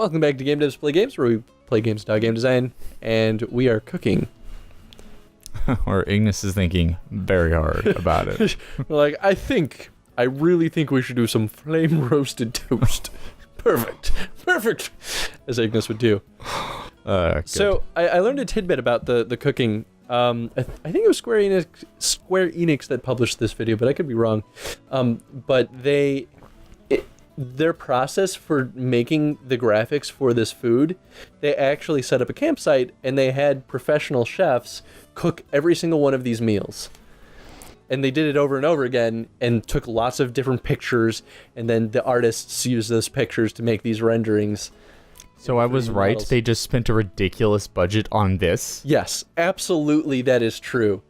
Welcome back to Game Devs Play Games, where we play games about game design, and we are cooking. Or Ignis is thinking very hard about it. We're like, I really think we should do some flame-roasted toast. Perfect, as Ignis would do. So I learned a tidbit about the cooking. I think it was Square Enix that published this video, but I could be wrong. But their process for making the graphics for this food, they actually set up a campsite and they had professional chefs cook every single one of these meals. And they did it over and over again and took lots of different pictures, and then the artists used those pictures to make these renderings. So I was right, they just spent a ridiculous budget on this? Yes, absolutely, that is true.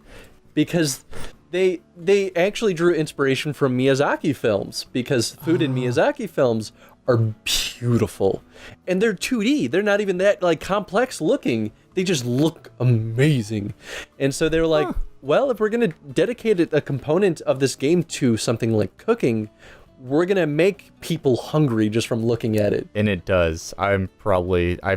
Because they actually drew inspiration from Miyazaki films, because food in Miyazaki films are beautiful. And they're 2D. They're not even that like complex looking. They just look amazing. And so they were like, well, if we're going to dedicate a component of this game to something like cooking, we're going to make people hungry just from looking at it. And it does. I've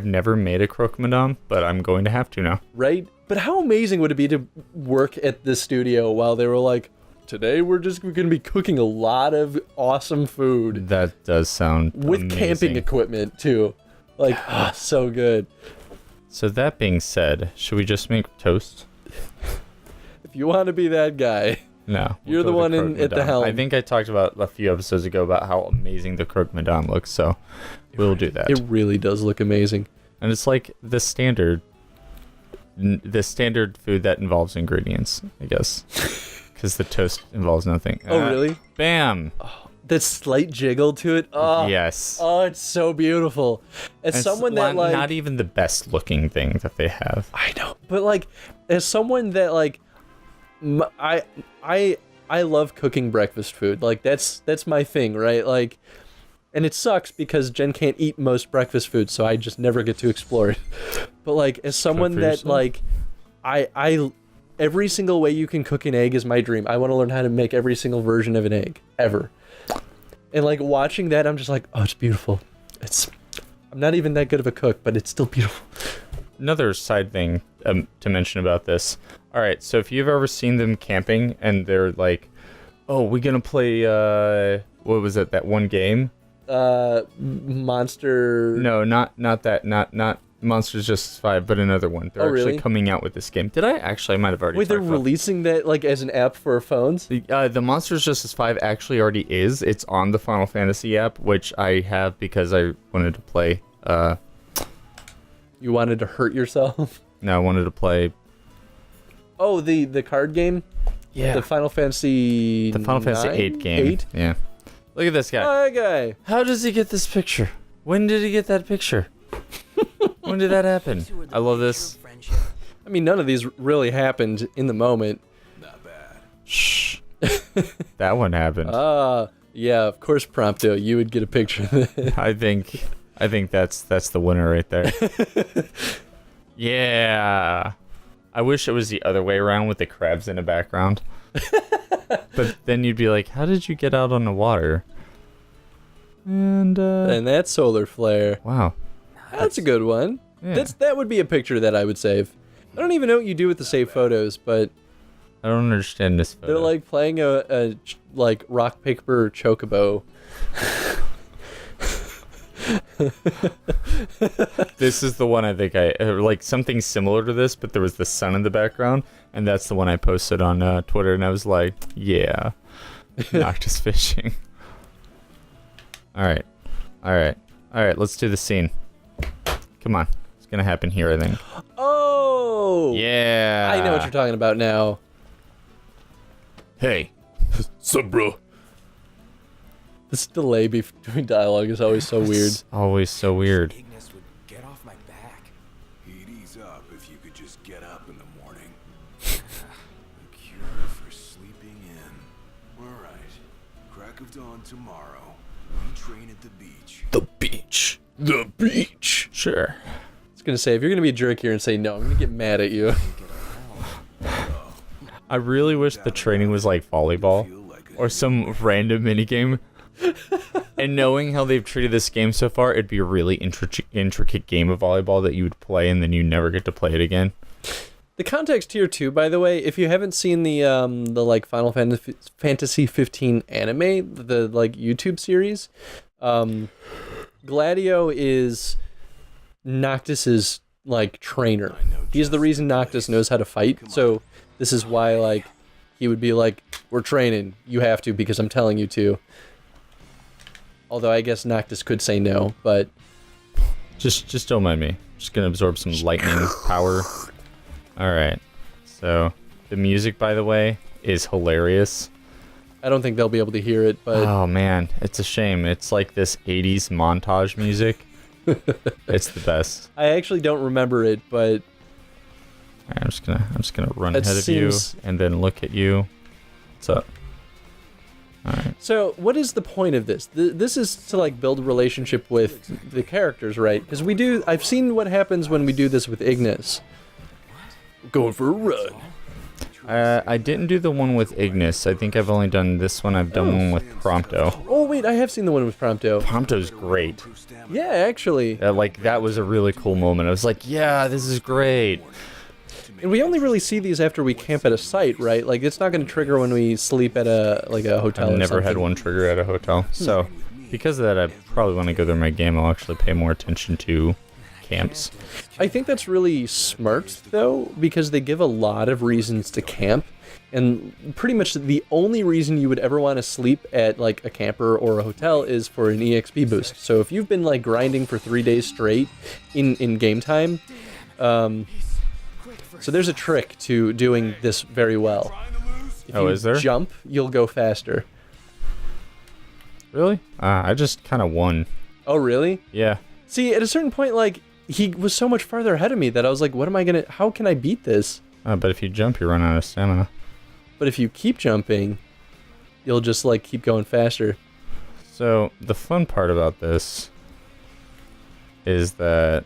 never made a croque madame, but I'm going to have to now. Right? But how amazing would it be to work at this studio while they were like, today we're going to be cooking a lot of awesome food. That does sound with amazing. Camping equipment too. Like, so good. So that being said, should we just make toast? If you want to be that guy. No. You're the one at the helm. I think I talked about a few episodes ago about how amazing the croque madame looks, so we'll do that. It really does look amazing. And it's like the standard food that involves ingredients, I guess. Because the toast involves nothing. Oh, really? Bam! Oh, that slight jiggle to it. Oh, yes. Oh, it's so beautiful. As someone that like... Not even the best looking thing that they have. I know. But like, as someone that like... I love cooking breakfast food. Like, that's my thing, right? Like, and it sucks because Jen can't eat most breakfast food, so I just never get to explore it. But like, as someone that like, I every single way you can cook an egg is my dream. I want to learn how to make every single version of an egg ever. And like watching that, I'm just like, oh, it's beautiful. I'm not even that good of a cook, but it's still beautiful. Another side thing to mention about this. All right, so if you've ever seen them camping and they're like, oh, we're going to play, what was it, that one game? Monster... No, not that, not Monsters Justice 5, but another one. They're actually coming out with this game. I might have already Wait, they're releasing that like as an app for phones? The Monsters Justice 5 actually already is. It's on the Final Fantasy app, which I have because I wanted to play... You wanted to hurt yourself? No, I wanted to play... Oh, the card game? Yeah. The Final Fantasy... The Final Fantasy 8 game. 8? Yeah. Look at this guy. Oh, that guy. How does he get this picture? When did he get that picture? When did that happen? I love this. I mean, none of these really happened in the moment. Not bad. Shh. That one happened. Yeah, of course, Prompto, you would get a picture of that. I think that's the winner right there. Yeah. I wish it was the other way around with the crabs in the background. But then you'd be like, how did you get out on the water? And that solar flare. Wow. That's a good one. Yeah. That would be a picture that I would save. I don't even know what you do with the save photos, but I don't understand this photo. they're like playing a like rock paper chocobo. This is the one I think like something similar to this, but there was the sun in the background, and that's the one I posted on Twitter, and I was like, yeah, Noctis fishing. All right, let's do the scene. Come on, it's gonna happen here, I think. Oh! Yeah. I know what you're talking about now. Hey. Sup, bro? This delay between dialogue is always so weird. It's always so weird. Ignis would get off my back. He'd ease up if you could just get up in the morning. A cure for sleeping in. All right. Crack of dawn tomorrow. We train at the beach. The beach. The beach. Sure. I was gonna say, if you're gonna be a jerk here and say no, I'm gonna get mad at you. I really wish the training was like volleyball or some random minigame. And knowing how they've treated this game so far, it'd be a really intricate game of volleyball that you would play and then you never get to play it again. The context here too, by the way, if you haven't seen the like Final Fantasy 15 anime, the like YouTube series, Gladio is Noctis's like trainer. He's the reason Noctis knows how to fight. So this is why like he would be like, "We're training. You have to because I'm telling you to." Although I guess Noctis could say no, but just don't mind me. Just gonna absorb some lightning power. All right. So the music, by the way, is hilarious. I don't think they'll be able to hear it. But oh man, it's a shame. It's like this '80s montage music. It's the best. I actually don't remember it, but all right, I'm just gonna run It ahead of seems- you and then look at you. What's up? All right. so what is the point of this? This is to like build a relationship with the characters, right? Because I've seen what happens when we do this with Ignis. Going for a run. I didn't do the one with Ignis. I think I've only done this one. I've done one with Prompto. Oh wait, I have seen the one with Prompto. Prompto's great. Yeah, actually. Like that was a really cool moment. I was like, yeah, this is great. And we only really see these after we camp at a site, right? Like it's not going to trigger when we sleep at a hotel. I've or never had something. one trigger at a hotel. So because of that, I probably want to go through my game. I'll actually pay more attention to camps. I think that's really smart, though, because they give a lot of reasons to camp, and pretty much the only reason you would ever want to sleep at like a camper or a hotel is for an EXP boost. So if you've been like grinding for 3 days straight in game time, so there's a trick to doing this very well. If you Is there? jump, you'll go faster. Really? I just kind of won. Oh, really? Yeah. See, at a certain point, like, he was so much farther ahead of me that I was like, how can I beat this? But if you jump, you run out of stamina. But if you keep jumping, you'll just, like, keep going faster. So the fun part about this is that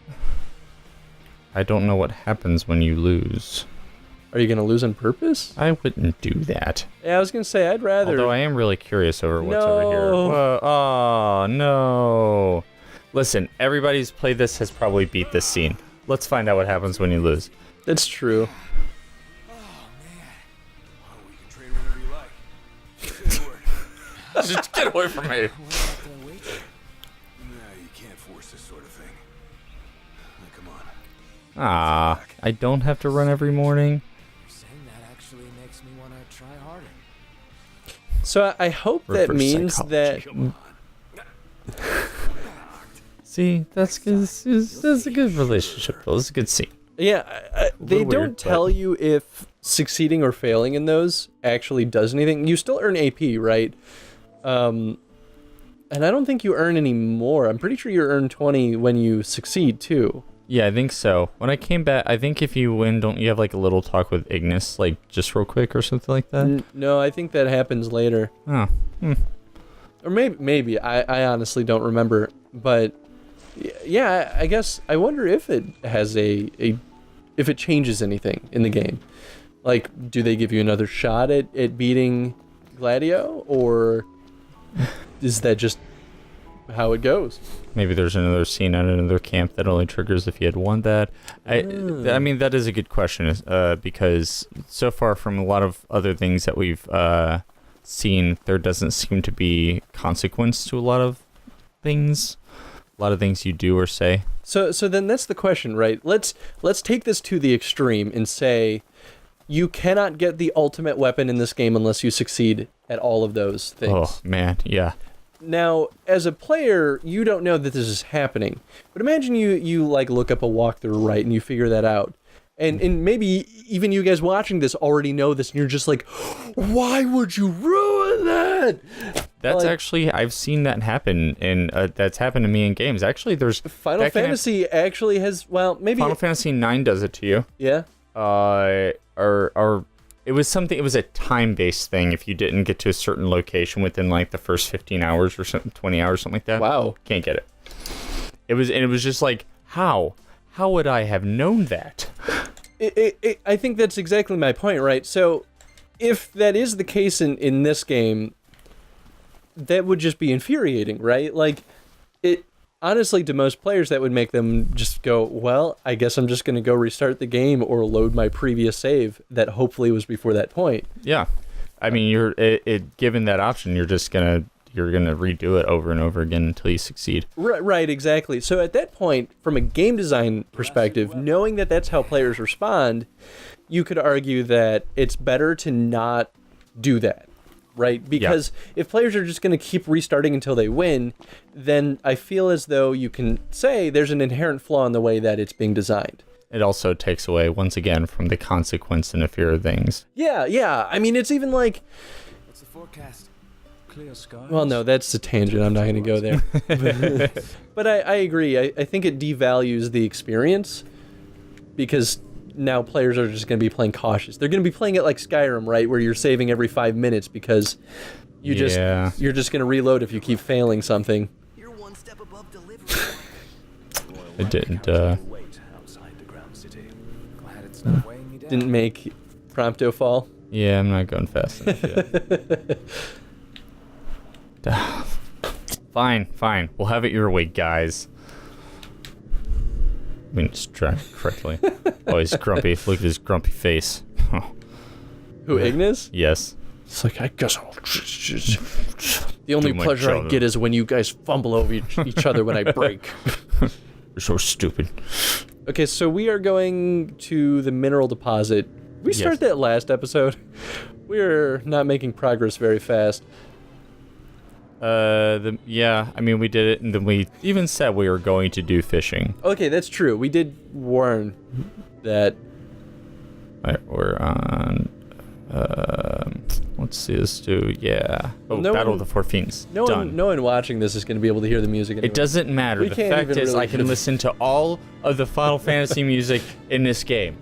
I don't know what happens when you lose. Are you going to lose on purpose? I wouldn't do that. Yeah, I was going to say, I'd rather... Although I am really curious over what's over here. No. Whoa, oh, no. Listen, everybody who's played this has probably beat this scene. Let's find out what happens when you lose. That's true. Oh, we can trade whenever you like. Good work. Just get away from me. Nah, you can't force this sort of thing. Now, come on. Ah, I don't have to run every morning. Saying that actually makes me want to try harder. So I hope that Reverse means psychology. that... See, that's good. That's a good relationship. That's a good scene. Yeah, they little don't weird, tell but- you if succeeding or failing in those actually does anything. You still earn AP, right? And I don't think you earn any more. I'm pretty sure you earn 20 when you succeed, too. Yeah, I think so. When I came back, I think if you win, don't you have like a little talk with Ignis, like just real quick or something like that? No, I think that happens later. Oh, Or maybe. I honestly don't remember. But yeah, I guess I wonder if it has if it changes anything in the game. Like, do they give you another shot at beating Gladio, or is that just how it goes? maybe there's another scene at another camp that only triggers if you had won that. I mean, that is a good question, because so far from a lot of other things that we've seen, there doesn't seem to be consequence to a lot of things. A lot of things you do or say. So then that's the question, right? Let's take this to the extreme and say you cannot get the ultimate weapon in this game unless you succeed at all of those things. Oh man, yeah. Now, as a player, you don't know that this is happening. But imagine you like look up a walkthrough, right, and you figure that out. And maybe even you guys watching this already know this, and you're just like, why would you ruin that? That's Like- actually, I've seen that happen, and that's happened to me in games. Actually, there's Final that can Fantasy actually has, well, maybe... Final Fantasy IX does it to you. Yeah? Or it was something. It was a time-based thing. If you didn't get to a certain location within like the first 15 hours or something, 20 hours, something like that. Wow. Can't get it. It was just like, how would I have known that? I think that's exactly my point, right? So, if that is the case in this game, that would just be infuriating, right? Like, it honestly, to most players, that would make them just go, well, I guess I'm just going to go restart the game or load my previous save that hopefully was before that point. Yeah. I mean, given that option, you're gonna redo it over and over again until you succeed. Right, exactly. So at that point, from a game design perspective, knowing that that's how players respond, you could argue that it's better to not do that, right? Because if players are just going to keep restarting until they win, then I feel as though you can say there's an inherent flaw in the way that it's being designed. It also takes away, once again, from the consequence and the fear of things. Yeah. I mean, it's even like... What's the forecast? Clear skies? Well, no, that's a tangent. I'm not going to go there. But I agree. I think it devalues the experience because now players are just going to be playing cautious. They're going to be playing it like Skyrim, right, where you're saving every 5 minutes because you're just going to reload if you keep failing something. You're one step above delivery. It didn't, Glad it's not weighing me down. Didn't make Prompto fall. Yeah, I'm not going fast enough yet. Fine. We'll have it your way, guys. I mean, it's tracked correctly. Oh, he's grumpy. Look at his grumpy face. Who, Ignis? Yes. It's like, I guess I'll... The only Do my pleasure I job. get is when you guys fumble over each other when I break. You're so stupid. Okay, so we are going to the mineral deposit. We started that last episode. We're not making progress very fast. I mean, we did it, and then we even said we were going to do fishing. Okay, that's true. We did warn that. All right, we're on. Let's see. Let's do. Yeah. Oh, No Battle one- of the Four Fiends. No Done. one watching this is going to be able to hear the music anyway. It doesn't matter. We The can't fact even is, really I can listen to all of the Final Fantasy music in this game.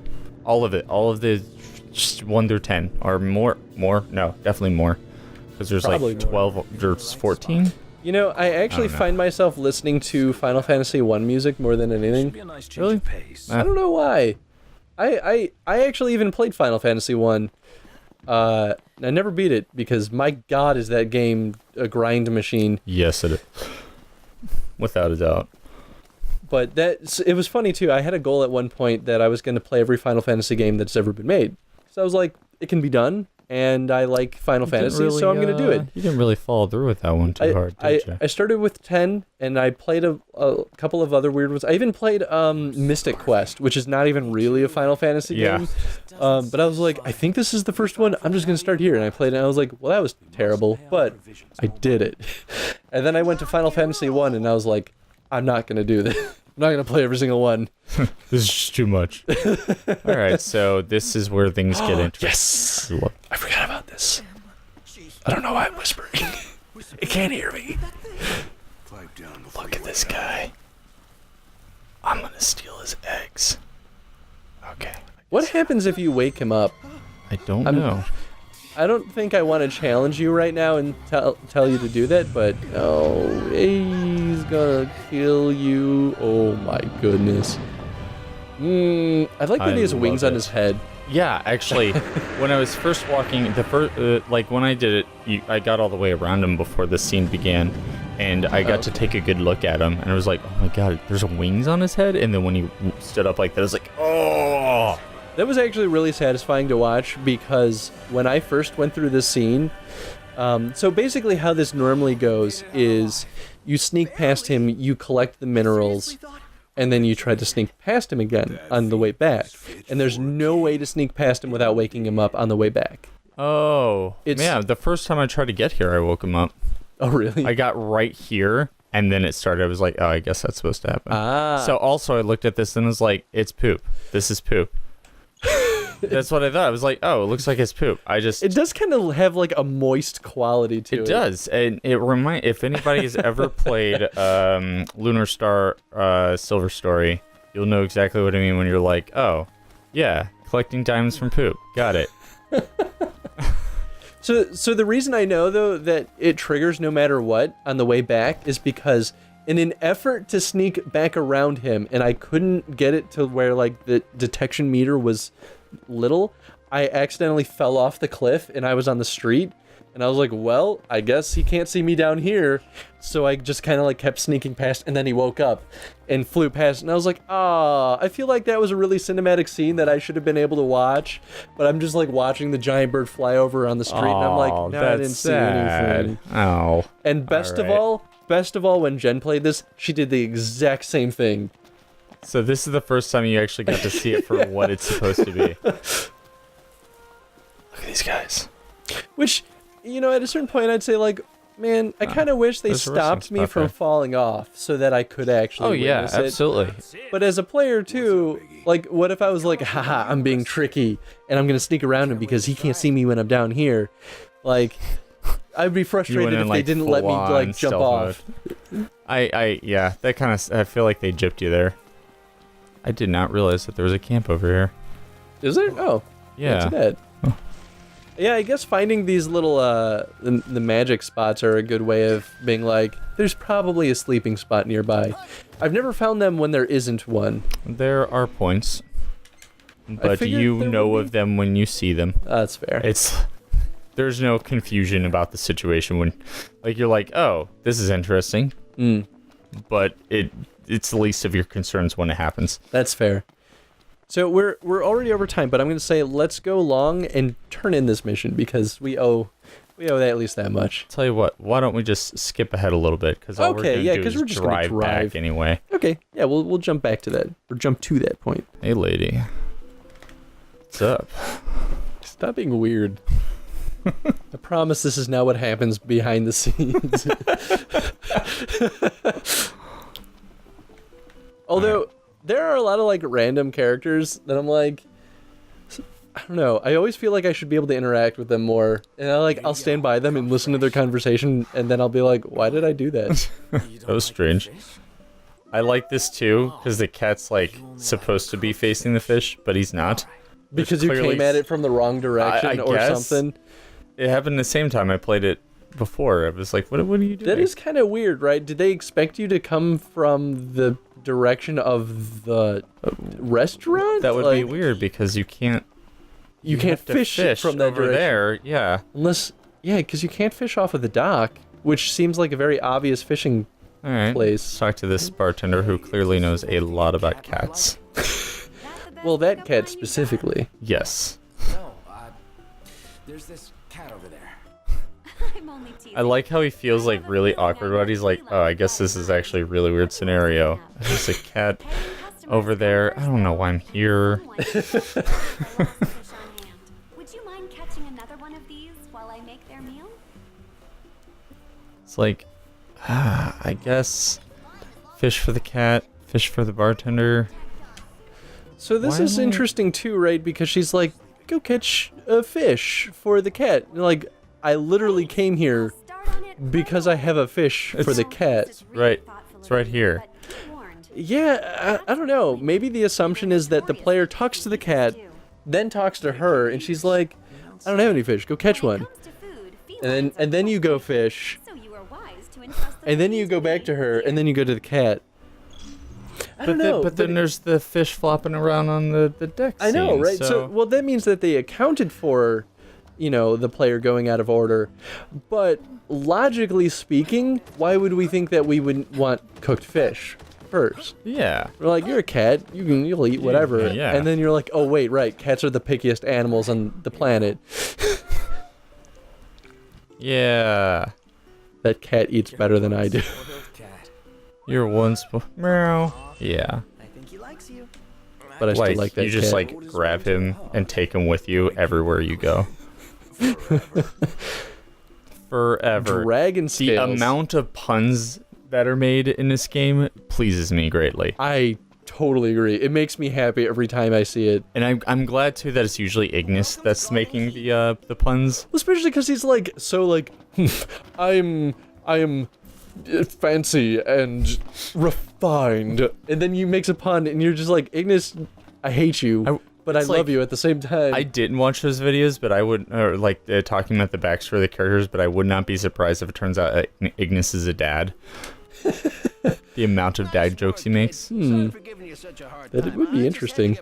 All of it. All of the just 1 through 10 or more. No, definitely more. Because there's Probably like more. 12. There's 14. You know, I actually don't know. find myself listening to Final Fantasy 1 music more than anything. Be a nice change Really? of pace. I don't know why. I actually even played Final Fantasy 1. I never beat it because my god is that game a grind machine. Yes, it is. Without a doubt. But it was funny too. I had a goal at one point that I was going to play every Final Fantasy game that's ever been made. So I was like, it can be done, and I like Final Fantasy, so I'm going to do it. You didn't really follow through with that one too hard, did you? I started with 10, and I played a couple of other weird ones. I even played Mystic Quest, which is not even really a Final Fantasy game. But I was like, I think this is the first one. I'm just going to start here. And I played it, and I was like, well, that was terrible, but I did it. And then I went to Final Fantasy 1, and I was like, I'm not going to do this. I'm not going to play every single one. This is just too much. All right, so this is where things get interesting. Yes! I forgot about this. I don't know why I'm whispering. It can't hear me. Pipe down Look at this guy. I'm going to steal his eggs. Okay. What happens if you wake him up? I don't know. I don't think I want to challenge you right now and tell you to do that, but no, he's gonna kill you. Oh my goodness. I like that he has wings on his head. Yeah, actually, when I was first walking, when I did it, I got all the way around him before the scene began, and I got to take a good look at him, and I was like, oh my god, there's wings on his head? And then when he stood up like that, I was like, oh! That was actually really satisfying to watch because when I first went through this scene, so basically how this normally goes is you sneak past him, you collect the minerals, and then you try to sneak past him again on the way back. And there's no way to sneak past him without waking him up on the way back. Oh, It's- the first time I tried to get here, I woke him up. Oh, really? I got right here, and then it started. I was like, oh, I guess that's supposed to happen. Ah. So also, I looked at this and was like, it's poop. This is poop. That's what I thought. I was like, oh, it looks like it's poop. It does kind of have like a moist quality to it. It does, and if anybody has ever played Lunar Star Silver Story, you'll know exactly what I mean when you're like, oh, yeah, collecting diamonds from poop. Got it. So the reason I know, though, that it triggers no matter what on the way back is because in an effort to sneak back around him, and I couldn't get it to where, like, the detection meter was little, I accidentally fell off the cliff, and I was on the street, And I was like, well, I guess he can't see me down here. So I just kind of like kept sneaking past, and then he woke up and flew past. And I was like, I feel like that was a really cinematic scene that I should have been able to watch. But I'm just like watching the giant bird fly over on the street, and I'm like, no, I didn't see anything. Oh. And best of all, when Jen played this, she did the exact same thing. So this is the first time you actually got to see it for what it's supposed to be. Look at these guys. Which, you know, at a certain point, I'd say, like, man, I kind of wish they stopped me from falling off so that I could actually witness it. Absolutely. But as a player, too, like, what if I was like, haha, I'm being tricky, and I'm going to sneak around him because he can't see me when I'm down here? Like, I'd be frustrated if they didn't let me, like, jump off. Yeah, that kind of, I feel like they gypped you there. I did not realize that there was a camp over here. Is there? Oh. Yeah. That's bad. Oh. Yeah, I guess finding these little, the magic spots are a good way of being like, there's probably a sleeping spot nearby. I've never found them when there isn't one. There are points. But you know of them when you see them. That's fair. There's no confusion about the situation when, like, you're like, oh, this is interesting. But it's the least of your concerns when it happens. That's fair. So we're already over time, but I'm going to say let's go long and turn in this mission because we owe that at least that much. Tell you what, why don't we just skip ahead a little bit because all we're going to do is just drive back anyway. Okay, yeah, we'll jump back to that or jump to that point. Hey, lady, what's up? Stop being weird. I promise this is not what happens behind the scenes. Although there are a lot of like random characters that I'm like, I don't know. I always feel like I should be able to interact with them more, and I'll stand by them and listen to their conversation, and then I'll be like, why did I do that? That was strange. I like this too because the cat's like supposed to be facing the fish, but he's not. Because you came at it from the wrong direction or something. It happened the same time I played it before. I was like, what are you doing? That is kind of weird, right? Did they expect you to come from the direction of the restaurant? That would be weird because you can't fish from that over direction. there. Yeah. Unless, because you can't fish off of the dock, which seems like a very obvious fishing All right. place. Let's talk to this bartender who clearly knows a lot about cats. Well, that cat specifically. Yes. No, there's this cat over there. I'm only teasing. I like how he feels like really awkward about it. He's like, oh, I guess this is actually a really weird scenario. There's a cat over there. I don't know why I'm here. Would you mind catching another one of these while I make their meal? It's like, I guess fish for the cat, fish for the bartender. So this Why is am I- interesting too, right? Because she's like, go catch a fish for the cat. And like, I literally came here because I have a fish for the cat. Right. It's right here. Yeah, I don't know. Maybe the assumption is that the player talks to the cat, then talks to her, and she's like, I don't have any fish. Go catch one. And then you go fish, and then you go back to her, and then you go to the cat. I don't know. But then there's the fish flopping around on the deck I know, scene, right? So, Well, that means that they accounted for, the player going out of order. But logically speaking, why would we think that we would want cooked fish first? yeah. We're like, you're a cat, you'll eat whatever. Yeah. And then you're like, oh wait, right, cats are the pickiest animals on the planet. Yeah. That cat eats better than I do. Spoiled cat. You're one meow. Yeah. I think he likes you. But I still like that you just cat. like grab him and take him with you everywhere you go. Forever. Dragon The scales. amount of puns that are made in this game pleases me greatly. I totally agree. It makes me happy every time I see it. And I'm glad too that it's usually Ignis that's making the puns. Especially because he's like, so like, I am fancy and refined. And then you makes a pun and you're just like, Ignis, I hate you, but I it's love like- you at the same time. I didn't watch those videos, but I would, or like talking about the backstory of the characters, but I would not be surprised if it turns out Ignis is a dad. The amount of dad jokes he makes. That it would be interesting.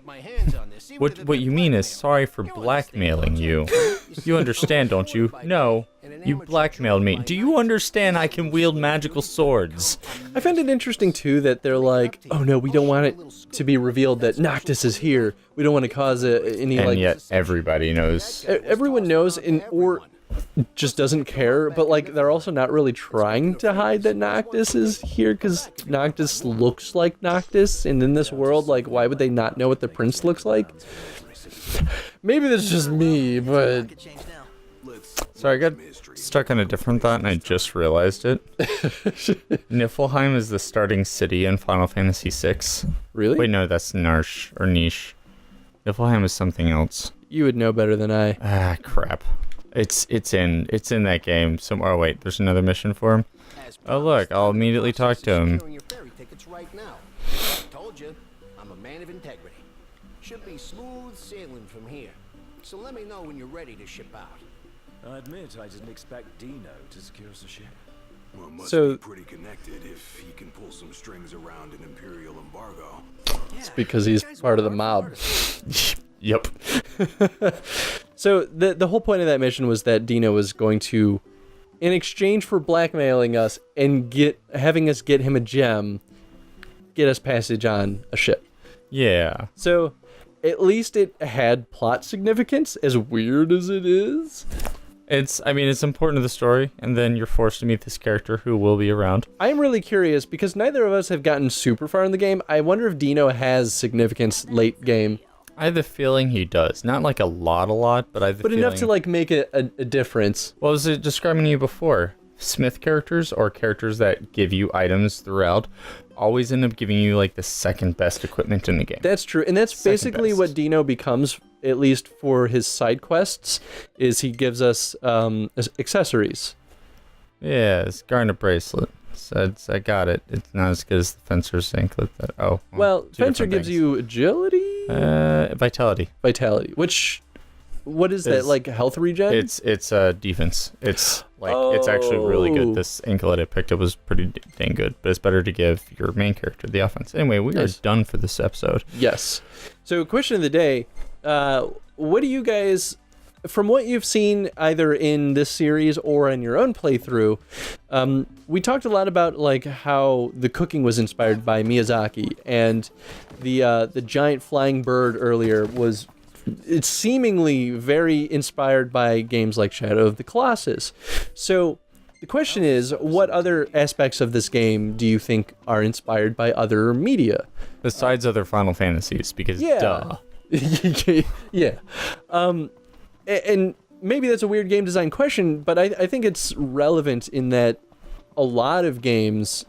What you mean is sorry for blackmailing you. You understand, don't you? No. You blackmailed me. Do you understand I can wield magical swords? I found it interesting too that they're like, oh no, we don't want it to be revealed that Noctis is here. We don't want to cause any And like. yet everybody knows. Everyone knows, or just doesn't care. But like, they're also not really trying to hide that Noctis is here because Noctis looks like Noctis, and in this world, like, why would they not know what the prince looks like? Maybe that's just me, but. Sorry, I got stuck on a different thought and I just realized it. Niflheim is the starting city in Final Fantasy VI. Really? Wait, no, that's Narsh or Niche. Niflheim is something else. You would know better than I. Ah, crap. It's in that game. Oh wait, there's another mission for him. Oh look, I'll immediately talk to him. Told you, I'm a man of integrity. Should be smooth sailing from here. So let me know when you're ready to ship out. I admit I didn't expect Dino to secure us a ship. Well, must So- be pretty connected if he can pull some strings around an Imperial embargo. It's because he's part of the mob. Yep. So the whole point of that mission was that Dino was going to, in exchange for blackmailing us and having us get him a gem, get us passage on a ship. Yeah. So at least it had plot significance, as weird as it is. It's important to the story, and then you're forced to meet this character who will be around. I'm really curious because neither of us have gotten super far in the game. I wonder if Dino has significance late game. I have the feeling he does. Not like a lot, but I have the But feeling... enough to like make a difference. What was it describing to you before? Smith characters or characters that give you items throughout always end up giving you like the second best equipment in the game. That's true, and that's Second basically best. what Dino becomes, at least for his side quests, is he gives us accessories. Yeah, it's garnet bracelet. I got it. It's not as good as the fencer's anklet. Well, two Fencer different gives things. you agility, Vitality. vitality, what is that, It's- like health regen? It's defense. It's actually really Oh. good. This anklet I picked up was pretty dang good, but it's better to give your main character the offense. Anyway, we Nice. are done for this episode. Yes. So, question of the day, what do you guys, from what you've seen either in this series or in your own playthrough, we talked a lot about like how the cooking was inspired by Miyazaki, and the giant flying bird earlier was, it's seemingly very inspired by games like Shadow of the Colossus. So the question is, what other aspects of this game do you think are inspired by other media? Besides other Final Fantasies, because duh. Yeah. And maybe that's a weird game design question, but I think it's relevant in that a lot of games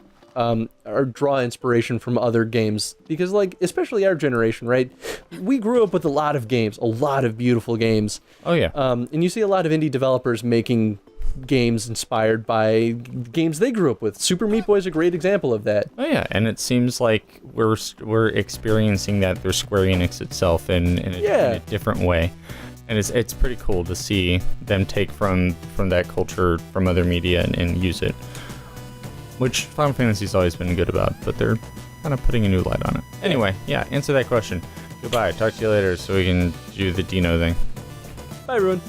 draw inspiration from other games, because like, especially our generation, right? We grew up with a lot of games, a lot of beautiful games. Oh yeah. And you see a lot of indie developers making games inspired by games they grew up with. Super Meat Boy is a great example of that. Oh yeah, and it seems like we're experiencing that through Square Enix itself in a different way, and it's pretty cool to see them take from that culture from other media and use it, which Final Fantasy's always been good about, but they're kind of putting a new light on it. Anyway, yeah, answer that question. Goodbye. Talk to you later so we can do the Dino thing. Bye, everyone.